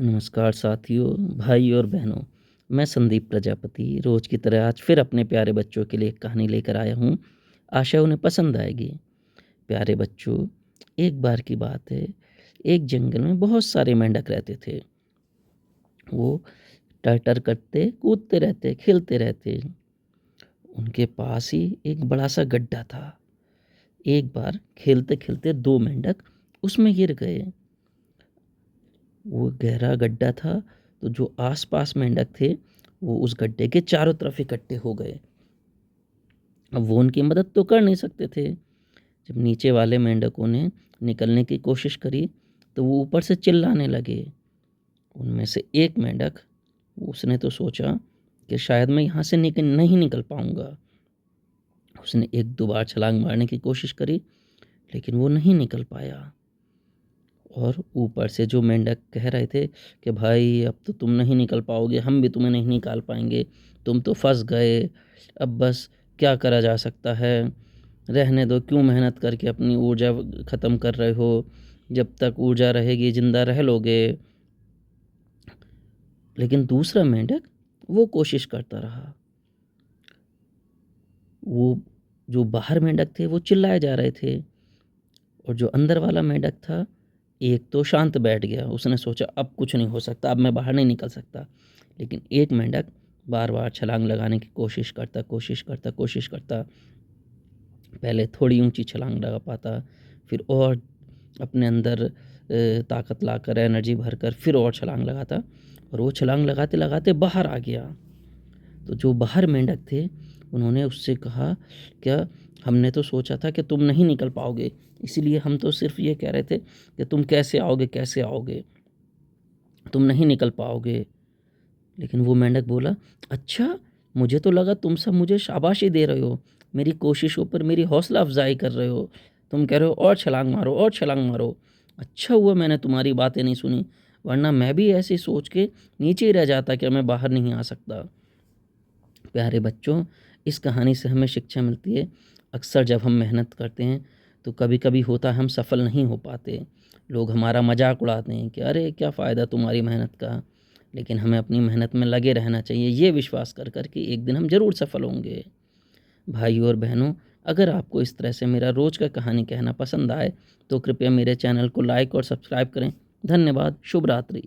नमस्कार साथियों, भाई और बहनों। मैं संदीप प्रजापति रोज़ की तरह आज फिर अपने प्यारे बच्चों के लिए एक कहानी लेकर आया हूँ। आशा उन्हें पसंद आएगी। प्यारे बच्चों, एक बार की बात है, एक जंगल में बहुत सारे मेंढक रहते थे। वो टर-टर करते, कूदते रहते, खेलते रहते। उनके पास ही एक बड़ा-सा गड्ढा था। एक बार खेलते-खेलते 2 मेंढक उसमें गिर गए। वो गहरा गड्ढा था, तो जो आस-पास मेंढक थे, वो उस गड्ढे के चारों तरफ इकट्ठे हो गए। अब वो उनकी मदद तो कर नहीं सकते थे। जब नीचे वाले मेंढकों ने निकलने की कोशिश करी, तो वो ऊपर से चिल्लाने लगे। उनमें से एक मेंढक, उसने तो सोचा कि शायद मैं यहाँ से नहीं निकल पाऊँगा। उसने 1-2 बार छलांग मारने की कोशिश करी, लेकिन वो नहीं निकल पाया। और ऊपर से जो मेंढक कह रहे थे कि भाई अब तो तुम नहीं निकल पाओगे, हम भी तुम्हें नहीं निकाल पाएँगे, तुम तो फँस गए, अब बस क्या करा जा सकता है, रहने दो, क्यों मेहनत करके अपनी ऊर्जा ख़त्म कर रहे हो, जब तक ऊर्जा रहेगी ज़िंदा रह लोगे। लेकिन दूसरा मेंढक वो कोशिश करता रहा। वो जो बाहर मेंढक थे वो चिल्लाए जा रहे थे और जो अंदर वाला मेंढक था, एक तो शांत बैठ गया। उसने सोचा अब कुछ नहीं हो सकता, अब मैं बाहर नहीं निकल सकता। लेकिन एक मेंढक बार-बार छलांग लगाने की कोशिश करता। पहले थोड़ी ऊँची छलांग लगा पाता, फिर और अपने अंदर ताकत लाकर एनर्जी भरकर फिर और छलांग लगाता और वो छलांग लगाते-लगाते बाहर आ गया। तो जो बाहर मेंढक थे, उन्होंने उससे कहा, क्या हमने तो सोचा था कि तुम नहीं निकल पाओगे, इसीलिए हम तो सिर्फ़ ये कह रहे थे कि तुम कैसे आओगे? तुम नहीं निकल पाओगे। लेकिन वो मेंढक बोला, अच्छा, मुझे तो लगा तुम सब मुझे शाबाशी दे रहे हो, मेरी कोशिशों पर मेरी हौसला अफ़ज़ाई कर रहे हो। तुम कह रहे हो और छलांग मारो। अच्छा हुआ मैंने तुम्हारी बातें नहीं सुनी, वरना मैं भी ऐसी सोच के नीचे ही रह जाता कि मैं बाहर नहीं आ सकता। प्यारे बच्चों, इस कहानी से हमें शिक्षा मिलती है, अक्सर जब हम मेहनत करते हैं तो कभी-कभी होता है हम सफल नहीं हो पाते। लोग हमारा मजाक उड़ाते हैं कि अरे क्या फ़ायदा तुम्हारी मेहनत का। लेकिन हमें अपनी मेहनत में लगे रहना चाहिए, ये विश्वास कर कि एक दिन हम ज़रूर सफल होंगे। भाइयों और बहनों, अगर आपको इस तरह से मेरा रोज़ का कहानी कहना पसंद आए तो कृपया मेरे चैनल को लाइक और सब्सक्राइब करें। धन्यवाद। शुभ रात्रि।